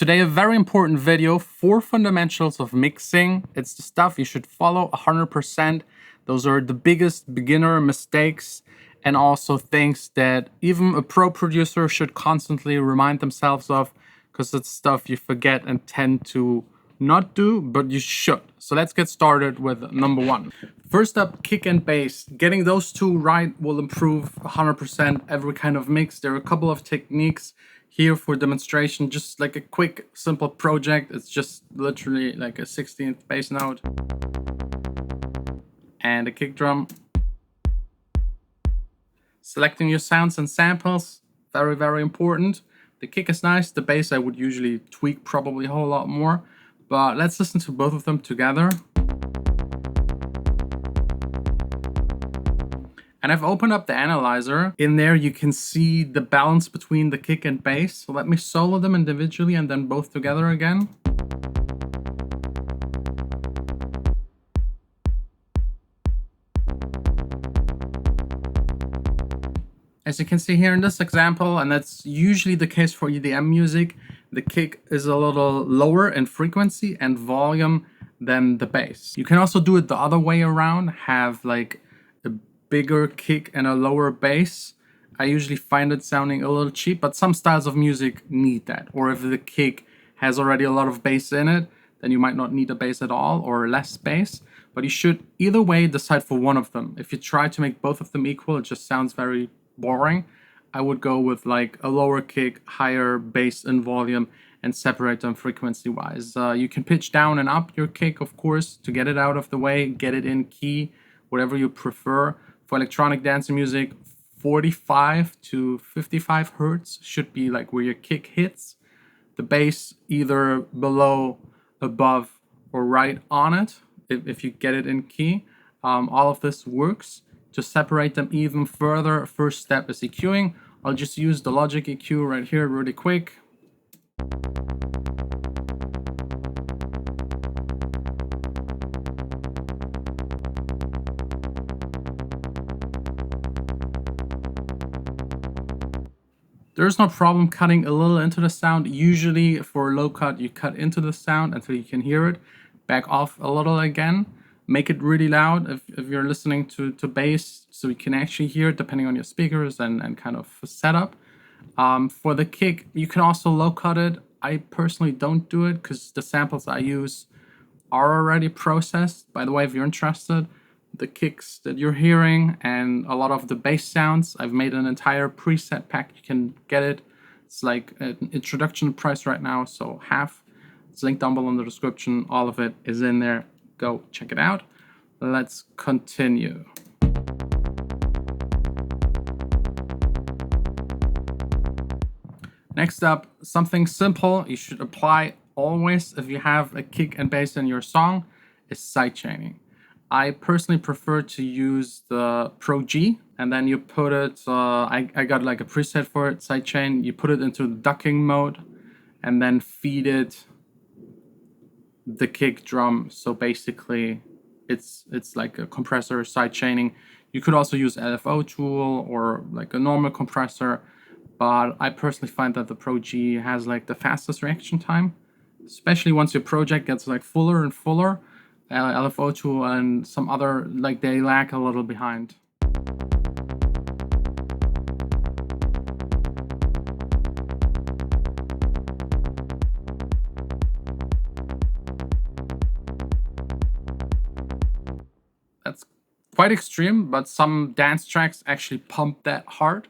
Today, a very important video, 4 fundamentals of mixing. It's the stuff you should follow 100%. Those are the biggest beginner mistakes and also things that even a pro producer should constantly remind themselves of, because it's stuff you forget and tend to not do, but you should. So let's get started with number 1. First up, kick and bass. Getting those two right will improve 100% every kind of mix. There are a couple of techniques here for demonstration, just like a quick, simple project. It's just literally like a 16th bass note and a kick drum. Selecting your sounds and samples, very, very important. The kick is nice, the bass I would usually tweak probably a whole lot more, but let's listen to both of them together. And I've opened up the analyzer. In there you can see the balance between the kick and bass. So let me solo them individually and then both together again. As you can see here in this example, and that's usually the case for EDM music, the kick is a little lower in frequency and volume than the bass. You can also do it the other way around, have like a bigger kick and a lower bass. I usually find it sounding a little cheap, but some styles of music need that. Or if the kick has already a lot of bass in it, then you might not need a bass at all or less bass. But you should either way decide for one of them. If you try to make both of them equal, it just sounds very boring. I would go with like a lower kick, higher bass and volume, and separate them frequency wise. You can pitch down and up your kick, of course, to get it out of the way, get it in key, whatever you prefer. For electronic dance music, 45 to 55 hertz should be like where your kick hits. The bass either below, above, or right on it, if you get it in key. All of this works. To separate them even further, first step is EQing. I'll just use the Logic EQ right here really quick. There's no problem cutting a little into the sound. Usually for low cut, you cut into the sound until you can hear it. Back off a little again. Make it really loud if you're listening to bass, so you can actually hear it depending on your speakers and kind of setup. For the kick, you can also low cut it. I personally don't do it because the samples I use are already processed. By the way, if you're interested, the kicks that you're hearing and a lot of the bass sounds, I've made an entire preset pack. You can get it. It's like an introduction price right now, so half. It's linked down below in the description. All of it is in there. Go check it out. Let's continue. Next up, something simple you should apply always if you have a kick and bass in your song is sidechaining. I personally prefer to use the Pro G, and then you put it, I got like a preset for it, sidechain. You put it into the ducking mode and then feed it the kick drum. So basically it's like a compressor sidechaining. You could also use LFO tool or like a normal compressor, but I personally find that the Pro G has like the fastest reaction time, especially once your project gets like fuller and fuller. LFO tool and some other, like, they lag a little behind. That's quite extreme, but some dance tracks actually pump that hard.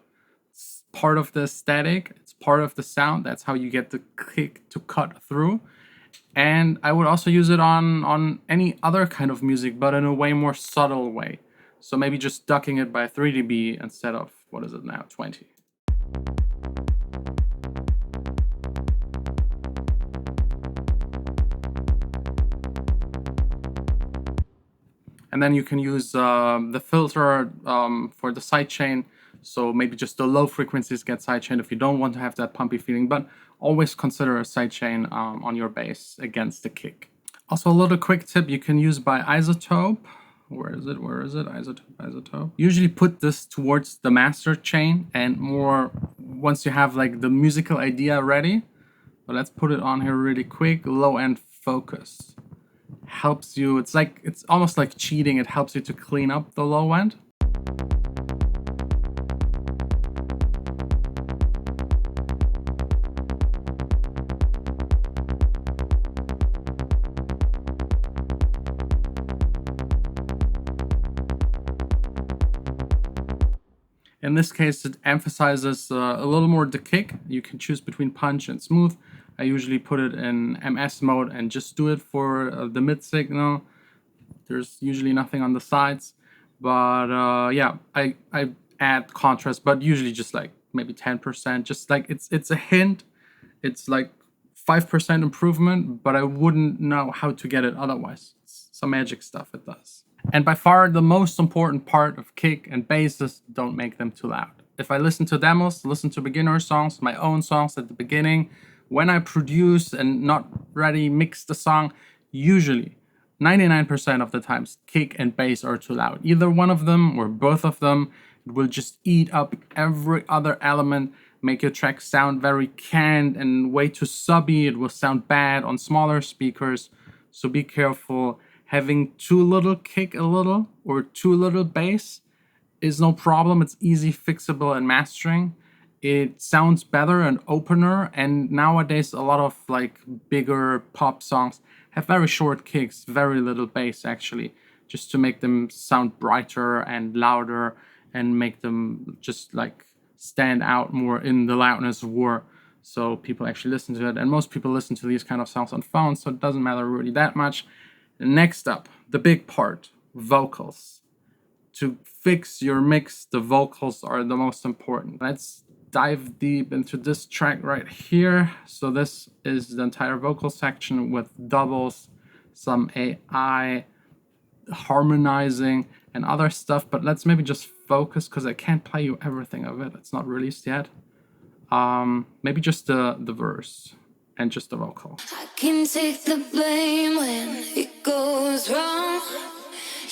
It's part of the aesthetic, it's part of the sound. That's how you get the kick to cut through. And I would also use it on any other kind of music, but in a way more subtle way. So maybe just ducking it by 3 dB instead of, what is it now, 20. And then you can use the filter for the sidechain. So maybe just the low frequencies get sidechained if you don't want to have that pumpy feeling, but always consider a sidechain on your bass against the kick. Also a little quick tip you can use by isotope. Where is it? Isotope. Usually put this towards the master chain and more once you have like the musical idea ready, But let's put it on here really quick. Low end focus helps you. It's almost like cheating. It helps you to clean up the low end. In this case, it emphasizes a little more the kick. You can choose between punch and smooth. I usually put it in MS mode and just do it for the mid signal. There's usually nothing on the sides, but yeah, I add contrast, but usually just like maybe 10%. Just like it's a hint. It's like 5% improvement, but I wouldn't know how to get it otherwise. It's some magic stuff it does. And by far the most important part of kick and bass is don't make them too loud. If I listen to demos, listen to beginner songs, my own songs at the beginning, when I produce and not ready mix the song, usually 99% of the times kick and bass are too loud. Either one of them or both of them, it will just eat up every other element, make your track sound very canned and way too subby. It will sound bad on smaller speakers, so be careful. Having too little kick a little or too little bass is no problem. It's easy fixable in mastering. It sounds better and opener, and nowadays a lot of like bigger pop songs have very short kicks, very little bass actually, just to make them sound brighter and louder and make them just like stand out more in the loudness war, so people actually listen to it. And most people listen to these kind of songs on phones, so it doesn't matter really that much. Next up, the big part, vocals. To fix your mix, the vocals are the most important. Let's dive deep into this track right here. So this is the entire vocal section with doubles, some AI, harmonizing, and other stuff. But let's maybe just focus, because I can't play you everything of it. It's not released yet. Maybe just the verse and just the vocal. I can take the blame when it goes wrong.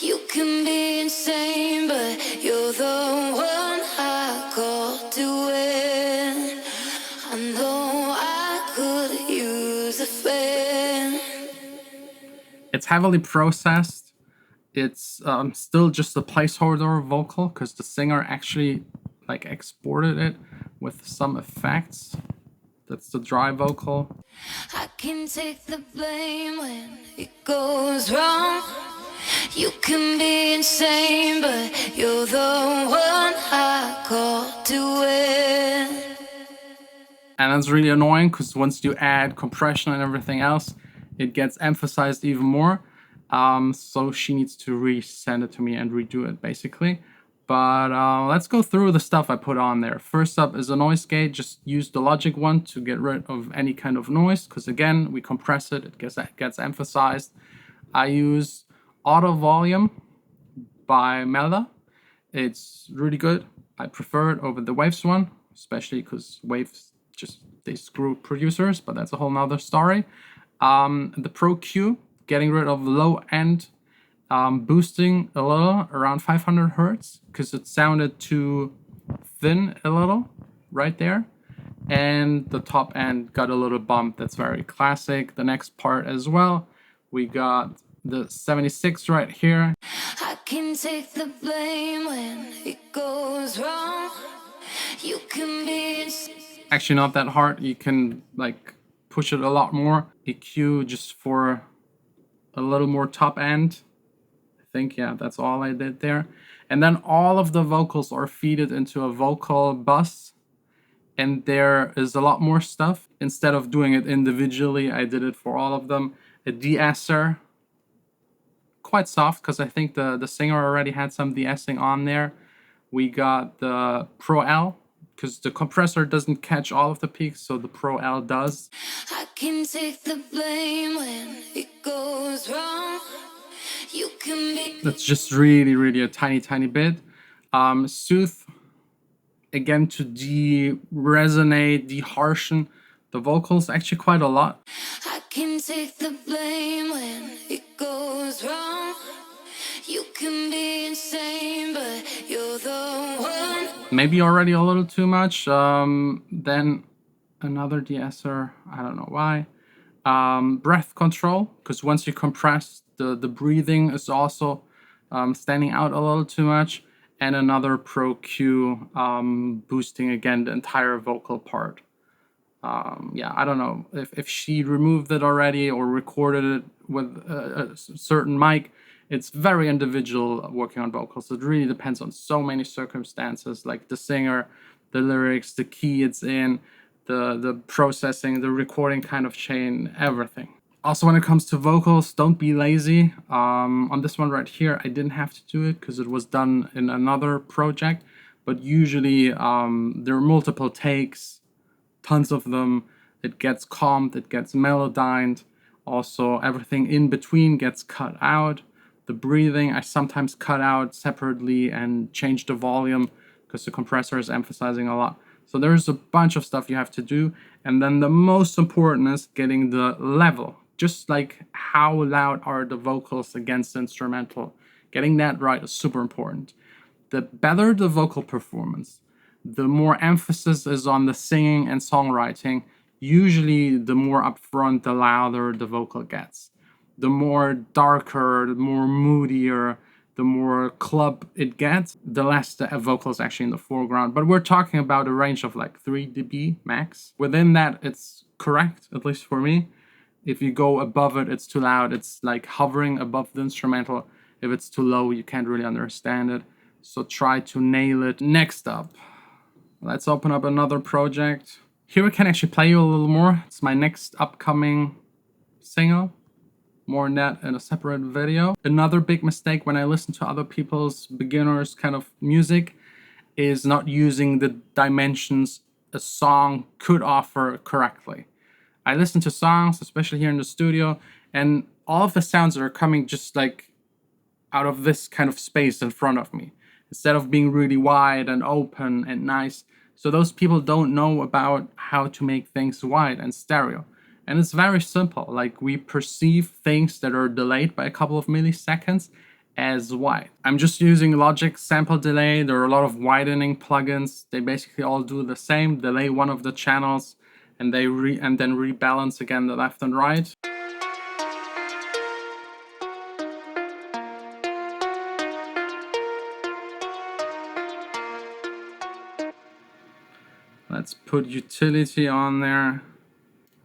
You can be insane, but you're the one I call to win. I know I could use a friend. It's heavily processed. It's still just a placeholder vocal, because the singer actually like exported it with some effects. That's the dry vocal. I can take the blame when it goes wrong. You can be insane, but you're the one I call to win. And that's really annoying, because once you add compression and everything else, it gets emphasized even more. So she needs to resend it to me and redo it basically. But let's go through the stuff I put on there. First up is a noise gate. Just use the Logic one to get rid of any kind of noise, because again, we compress it, it gets emphasized. I use Auto Volume by Melda. It's really good. I prefer it over the Waves one, especially because Waves they screw producers, but that's a whole nother story. The Pro Q, getting rid of low end, boosting a little around 500 hertz, because it sounded too thin a little right there. And the top end got a little bump. That's very classic. The next part as well, we got the 76 right here. I can take the blame when it goes wrong. You can be Actually not that hard. You can like push it a lot more. EQ just for a little more top end. I think, yeah, that's all I did there. And then all of the vocals are feeded into a vocal bus, and there is a lot more stuff. Instead of doing it individually, I did it for all of them. A de-esser, quite soft, because I think the singer already had some de-essing on there. We got the Pro L, because the compressor doesn't catch all of the peaks, so the Pro L does. I can take the blame when it goes wrong. You can be That's just really a tiny bit. Soothe, again, to de-resonate, de-harshen the vocals, actually quite a lot. I can take the blame when it goes wrong. You can be insane, but you're the one. Maybe already a little too much. Then another de-esser, I don't know why. Breath control, because once you compress, the breathing is also standing out a little too much. And another Pro Q, boosting again the entire vocal part. Yeah, I don't know if she removed it already or recorded it with a certain mic. It's very individual working on vocals. It really depends on so many circumstances, like the singer, the lyrics, the key it's in, the processing, the recording kind of chain, everything. Also, when it comes to vocals, don't be lazy. On this one right here, I didn't have to do it because it was done in another project. But usually, there are multiple takes, tons of them. It gets comped, it gets melodined. Also, everything in between gets cut out. The breathing, I sometimes cut out separately and change the volume because the compressor is emphasizing a lot. So there's a bunch of stuff you have to do. And then the most important is getting the level. Just like how loud are the vocals against the instrumental. Getting that right is super important. The better the vocal performance, the more emphasis is on the singing and songwriting. Usually, the more upfront, the louder the vocal gets. The more darker, the more moodier, the more club it gets, the less the vocal is actually in the foreground. But we're talking about a range of like 3 dB max. Within that, it's correct, at least for me. If you go above it, it's too loud. It's like hovering above the instrumental. If it's too low, you can't really understand it. So try to nail it. Next up, let's open up another project. Here we can actually play you a little more. It's my next upcoming single. More on that in a separate video. Another big mistake when I listen to other people's beginners kind of music is not using the dimensions a song could offer correctly. I listen to songs, especially here in the studio, and all of the sounds are coming just like out of this kind of space in front of me, instead of being really wide and open and nice. So those people don't know about how to make things wide and stereo. And it's very simple. Like, we perceive things that are delayed by a couple of milliseconds as wide. I'm just using Logic sample delay. There are a lot of widening plugins. They basically all do the same. Delay one of the channels and then rebalance again the left and right. Let's put utility on there,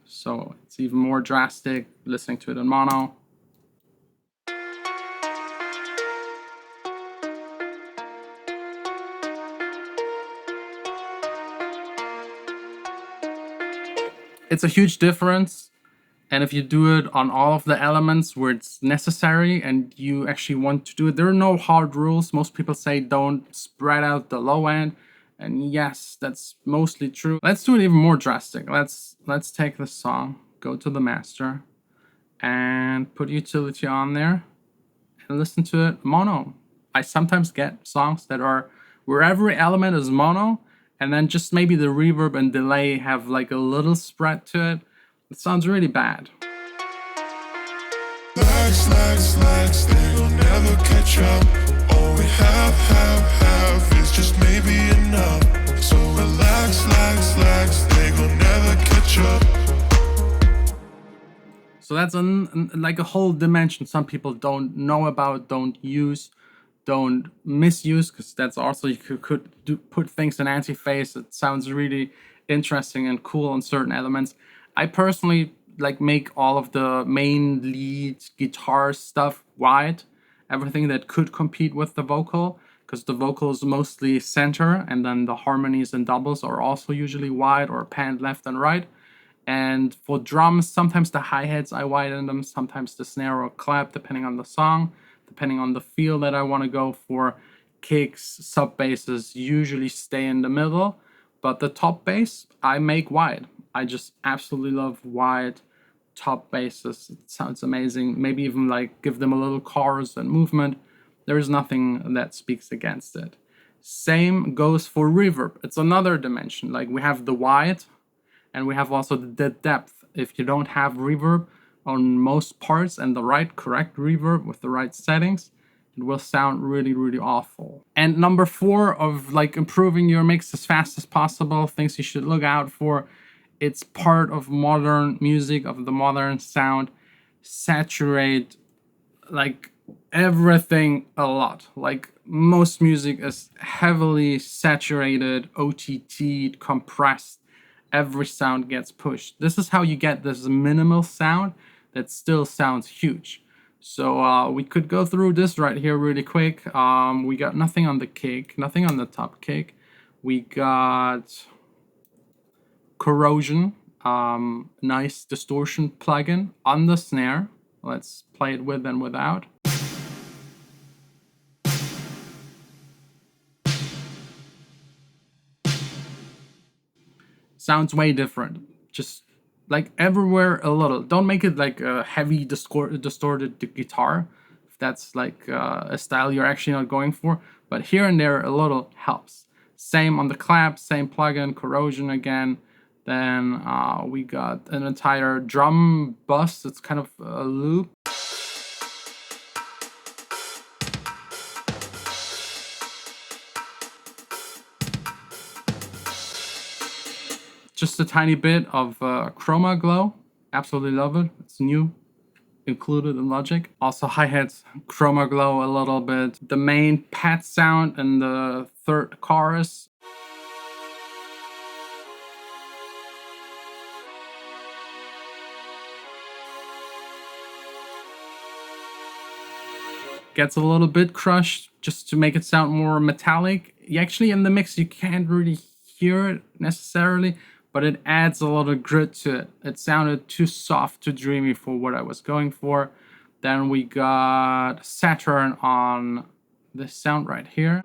so it's even more drastic listening to it in mono. It's a huge difference, and if you do it on all of the elements where it's necessary and you actually want to do it, there are no hard rules. Most people say don't spread out the low end, and yes, that's mostly true. Let's do it even more drastic. Let's take this song, go to the master, and put utility on there, and listen to it mono. I sometimes get songs that are where every element is mono, and then just maybe the reverb and delay have like a little spread to it. It sounds really bad. Lags, they will never catch up. All we have is just maybe enough. So relax, they will never catch up. So that's like a whole dimension some people don't know about, don't use, don't misuse, because that's also, you could put things in anti-phase. It sounds really interesting and cool on certain elements. I personally like make all of the main lead guitar stuff wide, everything that could compete with the vocal, because the vocal is mostly center, and then the harmonies and doubles are also usually wide or panned left and right. And for drums, sometimes the hi-hats I widen them, sometimes the snare or clap, depending on the song, depending on the feel that I want to go for. Kicks, sub basses usually stay in the middle, but the top bass I make wide. I just absolutely love wide top basses. It sounds amazing. Maybe even like give them a little chorus and movement. There is nothing that speaks against it. Same goes for reverb. It's another dimension. Like, we have the wide, and we have also the depth. If you don't have reverb on most parts and the correct reverb with the right settings, it will sound really, really awful. And number 4 of like improving your mix as fast as possible, things you should look out for, It's part of modern music, of the modern sound. Saturate like everything a lot. Like most music is heavily saturated, OTT, compressed. Every sound gets pushed. This is how you get this minimal sound that still sounds huge. So we could go through this right here really quick. We got nothing on the kick, nothing on the top kick. We got corrosion, nice distortion plugin on the snare. Let's play it with and without. Sounds way different. Just like everywhere a little. Don't make it like a heavy distorted guitar, if that's like a style you're actually not going for. But here and there a little helps. Same on the clap, same plugin, corrosion again. Then we got an entire drum bus. It's kind of a loop. Just a tiny bit of chroma glow. Absolutely love it. It's new, included in Logic. Also hi-hats, chroma glow a little bit. The main pad sound in the third chorus. Gets a little bit crushed just to make it sound more metallic. Actually in the mix you can't really hear it necessarily, but it adds a lot of grit to it. It sounded too soft, too dreamy for what I was going for. Then we got Saturn on this sound right here.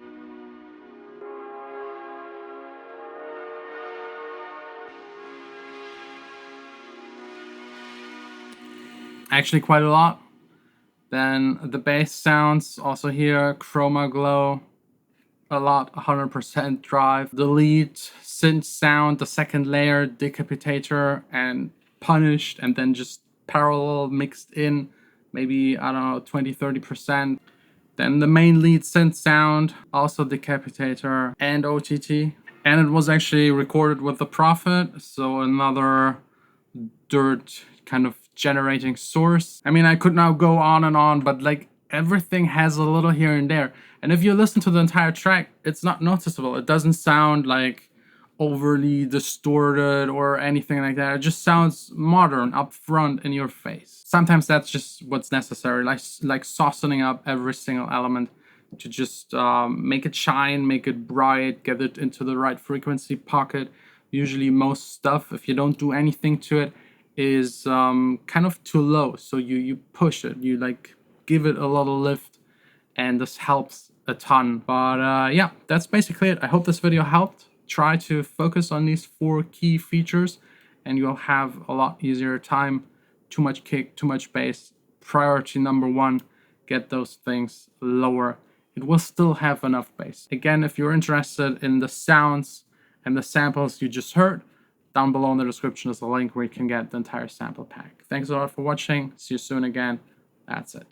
Actually quite a lot. Then the bass sounds also here, chroma glow, a lot, 100% drive. The lead synth sound, the second layer, decapitator and punished, and then just parallel mixed in, maybe, I don't know, 20-30%. Then the main lead synth sound, also decapitator and OTT. And it was actually recorded with the Prophet, so another dirt kind of generating source. I mean, I could now go on and on, but like everything has a little here and there. And if you listen to the entire track, it's not noticeable. It doesn't sound like overly distorted or anything like that. It just sounds modern, upfront, in your face. Sometimes that's just what's necessary, like softening up every single element to just make it shine, make it bright, get it into the right frequency pocket. Usually most stuff, if you don't do anything to it, is kind of too low. So you push it, you like give it a little lift, and this helps a ton. But yeah, that's basically it. I hope this video helped. Try to focus on these 4 key features and you'll have a lot easier time. Too much kick, too much bass. Priority number 1, get those things lower. It will still have enough bass. Again, if you're interested in the sounds and the samples you just heard, down below in the description is a link where you can get the entire sample pack. Thanks a lot for watching. See you soon again. That's it.